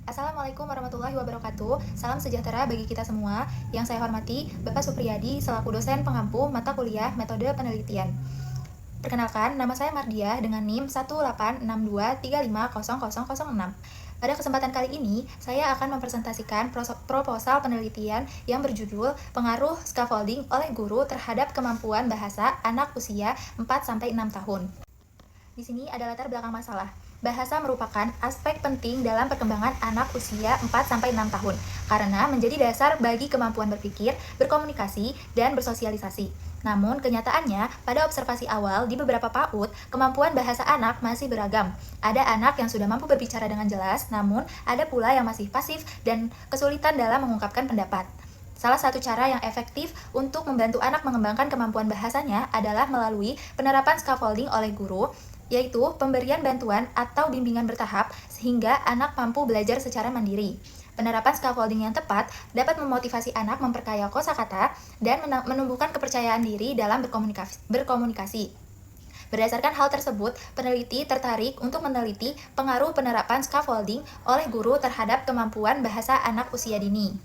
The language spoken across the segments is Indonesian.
Assalamualaikum warahmatullahi wabarakatuh. Salam sejahtera bagi kita semua. Yang saya hormati Bapak Supriyadi selaku dosen pengampu mata kuliah metode penelitian. Perkenalkan, nama saya Mardiah dengan NIM 18623500006. Pada kesempatan kali ini, saya akan mempresentasikan proposal penelitian yang berjudul Pengaruh Scaffolding oleh Guru terhadap Kemampuan Bahasa Anak Usia 4-6 tahun. Di sini ada latar belakang masalah. Bahasa merupakan aspek penting dalam perkembangan anak usia 4-6 tahun karena menjadi dasar bagi kemampuan berpikir, berkomunikasi, dan bersosialisasi. Namun, kenyataannya, pada observasi awal di beberapa PAUD, kemampuan bahasa anak masih beragam. Ada anak yang sudah mampu berbicara dengan jelas, namun ada pula yang masih pasif dan kesulitan dalam mengungkapkan pendapat. Salah satu cara yang efektif untuk membantu anak mengembangkan kemampuan bahasanya adalah melalui penerapan scaffolding oleh guru, yaitu pemberian bantuan atau bimbingan bertahap sehingga anak mampu belajar secara mandiri. Penerapan scaffolding yang tepat dapat memotivasi anak memperkaya kosakata dan menumbuhkan kepercayaan diri dalam berkomunikasi. Berdasarkan hal tersebut, peneliti tertarik untuk meneliti pengaruh penerapan scaffolding oleh guru terhadap kemampuan bahasa anak usia dini.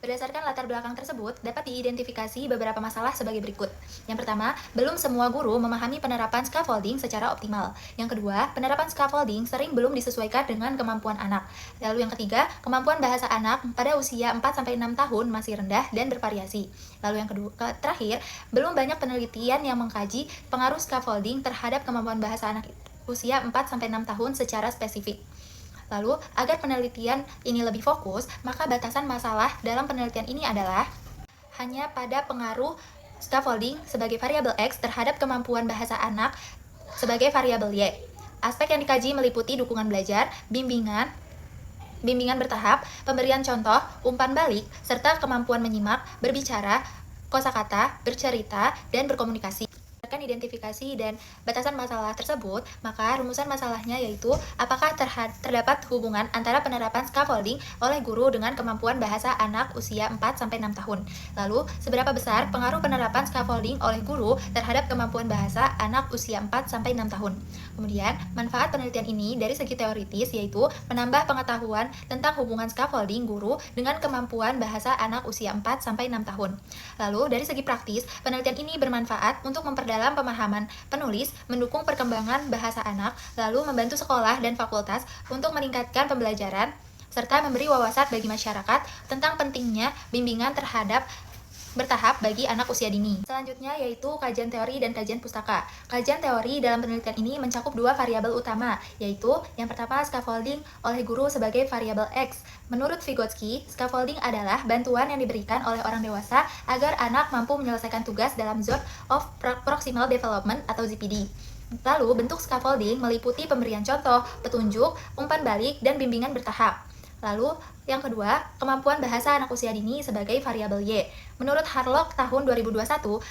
Berdasarkan latar belakang tersebut, dapat diidentifikasi beberapa masalah sebagai berikut. Yang pertama, belum semua guru memahami penerapan scaffolding secara optimal. Yang kedua, penerapan scaffolding sering belum disesuaikan dengan kemampuan anak. Lalu yang ketiga, kemampuan bahasa anak pada usia 4-6 tahun masih rendah dan bervariasi. Lalu yang terakhir, belum banyak penelitian yang mengkaji pengaruh scaffolding terhadap kemampuan bahasa anak usia 4-6 tahun secara spesifik. Lalu, agar penelitian ini lebih fokus, maka batasan masalah dalam penelitian ini adalah hanya pada pengaruh scaffolding sebagai variabel X terhadap kemampuan bahasa anak sebagai variabel Y. Aspek yang dikaji meliputi dukungan belajar, bimbingan bertahap, pemberian contoh, umpan balik, serta kemampuan menyimak, berbicara, kosakata, bercerita, dan berkomunikasi. Identifikasi dan batasan masalah tersebut, maka rumusan masalahnya yaitu apakah terdapat hubungan antara penerapan scaffolding oleh guru dengan kemampuan bahasa anak usia 4-6 tahun. Lalu, seberapa besar pengaruh penerapan scaffolding oleh guru terhadap kemampuan bahasa anak usia 4-6 tahun. Kemudian, manfaat penelitian ini dari segi teoritis yaitu menambah pengetahuan tentang hubungan scaffolding guru dengan kemampuan bahasa anak usia 4-6 tahun. Lalu, dari segi praktis, penelitian ini bermanfaat untuk memperdalam pemahaman penulis, mendukung perkembangan bahasa anak, lalu membantu sekolah dan fakultas untuk meningkatkan pembelajaran, serta memberi wawasan bagi masyarakat tentang pentingnya bimbingan bertahap bagi anak usia dini. Selanjutnya yaitu kajian teori dan kajian pustaka. Kajian teori dalam penelitian ini mencakup dua variabel utama, yaitu yang pertama scaffolding oleh guru sebagai variabel X. Menurut Vygotsky, scaffolding adalah bantuan yang diberikan oleh orang dewasa agar anak mampu menyelesaikan tugas dalam Zone of Proximal Development atau ZPD. Lalu, bentuk scaffolding meliputi pemberian contoh, petunjuk, umpan balik, dan bimbingan bertahap. Lalu, yang kedua, kemampuan bahasa anak usia dini sebagai variabel Y. Menurut Harlock tahun 2021,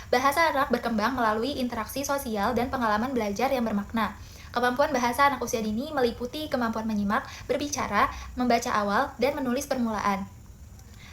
bahasa anak berkembang melalui interaksi sosial dan pengalaman belajar yang bermakna. Kemampuan bahasa anak usia dini meliputi kemampuan menyimak, berbicara, membaca awal, dan menulis permulaan.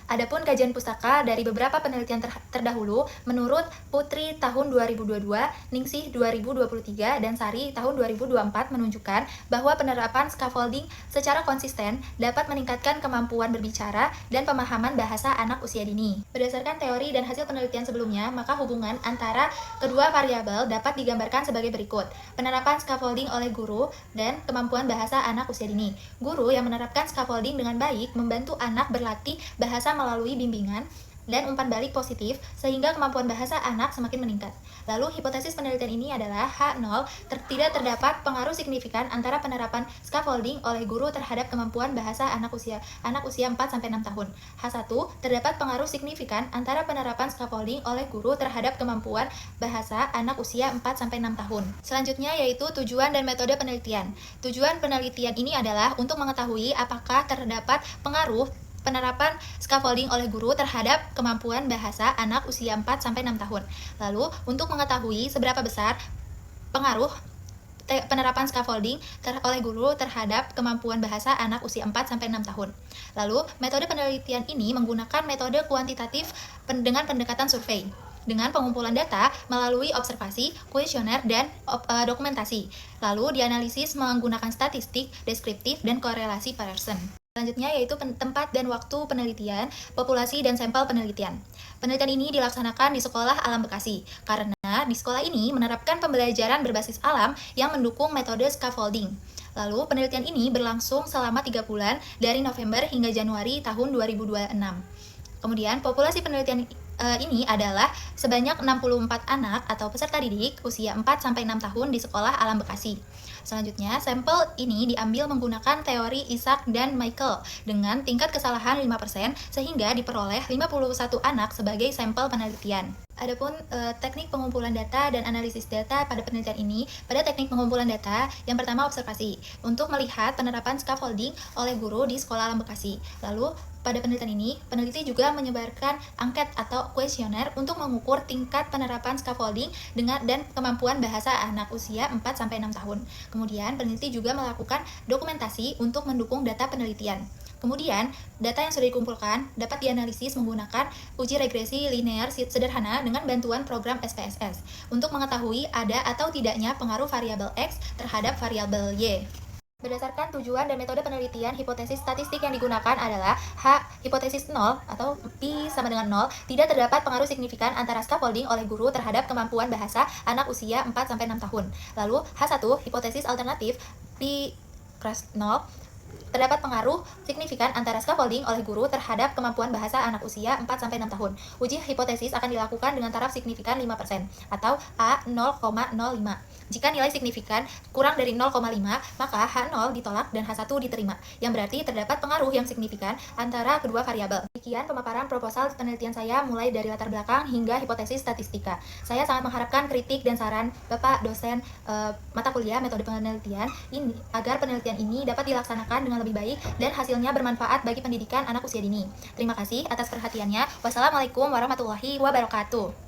Adapun kajian pustaka dari beberapa penelitian terdahulu, menurut Putri tahun 2022, Ningsih 2023, dan Sari tahun 2024 menunjukkan bahwa penerapan scaffolding secara konsisten dapat meningkatkan kemampuan berbicara dan pemahaman bahasa anak usia dini. Berdasarkan teori dan hasil penelitian sebelumnya, maka hubungan antara kedua variabel dapat digambarkan sebagai berikut. Penerapan scaffolding oleh guru dan kemampuan bahasa anak usia dini. Guru yang menerapkan scaffolding dengan baik membantu anak berlatih bahasa melalui bimbingan dan umpan balik positif sehingga kemampuan bahasa anak semakin meningkat. Lalu, hipotesis penelitian ini adalah H0, tidak terdapat pengaruh signifikan antara penerapan scaffolding oleh guru terhadap kemampuan bahasa anak usia 4-6 tahun. H1, terdapat pengaruh signifikan antara penerapan scaffolding oleh guru terhadap kemampuan bahasa anak usia 4-6 tahun. Selanjutnya yaitu tujuan dan metode penelitian. Tujuan penelitian ini adalah untuk mengetahui apakah terdapat pengaruh penerapan scaffolding oleh guru terhadap kemampuan bahasa anak usia 4-6 tahun. Lalu, untuk mengetahui seberapa besar pengaruh penerapan scaffolding oleh guru terhadap kemampuan bahasa anak usia 4-6 tahun. Lalu, metode penelitian ini menggunakan metode kuantitatif dengan pendekatan survei dengan pengumpulan data melalui observasi, kuesioner, dan dokumentasi. Lalu, dianalisis menggunakan statistik, deskriptif, dan korelasi Pearson. Selanjutnya yaitu tempat dan waktu penelitian, populasi dan sampel penelitian. Penelitian ini dilaksanakan di Sekolah Alam Bekasi, karena di sekolah ini menerapkan pembelajaran berbasis alam yang mendukung metode scaffolding. Lalu, penelitian ini berlangsung selama 3 bulan dari November hingga Januari tahun 2026. Kemudian, populasi penelitian ini adalah sebanyak 64 anak atau peserta didik usia 4-6 tahun di Sekolah Alam Bekasi. Selanjutnya, sampel ini diambil menggunakan teori Isaac dan Michael dengan tingkat kesalahan 5% sehingga diperoleh 51 anak sebagai sampel penelitian. Adapun teknik pengumpulan data dan analisis data pada penelitian ini, pada teknik pengumpulan data, yang pertama observasi, untuk melihat penerapan scaffolding oleh guru di Sekolah Alam Bekasi. Lalu, pada penelitian ini, peneliti juga menyebarkan angket atau kuesioner untuk mengukur tingkat penerapan scaffolding dan kemampuan bahasa anak usia 4-6 tahun. Kemudian, peneliti juga melakukan dokumentasi untuk mendukung data penelitian. Kemudian, data yang sudah dikumpulkan dapat dianalisis menggunakan uji regresi linear sederhana dengan bantuan program SPSS untuk mengetahui ada atau tidaknya pengaruh variabel X terhadap variabel Y. Berdasarkan tujuan dan metode penelitian, hipotesis statistik yang digunakan adalah H. Hipotesis 0 atau Pi sama dengan 0, tidak terdapat pengaruh signifikan antara scaffolding oleh guru terhadap kemampuan bahasa anak usia 4-6 tahun. Lalu H1. Hipotesis alternatif Pi crush 0, terdapat pengaruh signifikan antara scaffolding oleh guru terhadap kemampuan bahasa anak usia 4-6 tahun. Uji hipotesis akan dilakukan dengan taraf signifikan 5% atau A 0,05. Jika nilai signifikan kurang dari 0,5, maka H0 ditolak dan H1 diterima, yang berarti terdapat pengaruh yang signifikan antara kedua variabel. Demikian pemaparan proposal penelitian saya mulai dari latar belakang hingga hipotesis statistika. Saya sangat mengharapkan kritik dan saran Bapak dosen mata kuliah metode penelitian ini agar penelitian ini dapat dilaksanakan dengan lebih baik dan hasilnya bermanfaat bagi pendidikan anak usia dini. Terima kasih atas perhatiannya. Wassalamualaikum warahmatullahi wabarakatuh.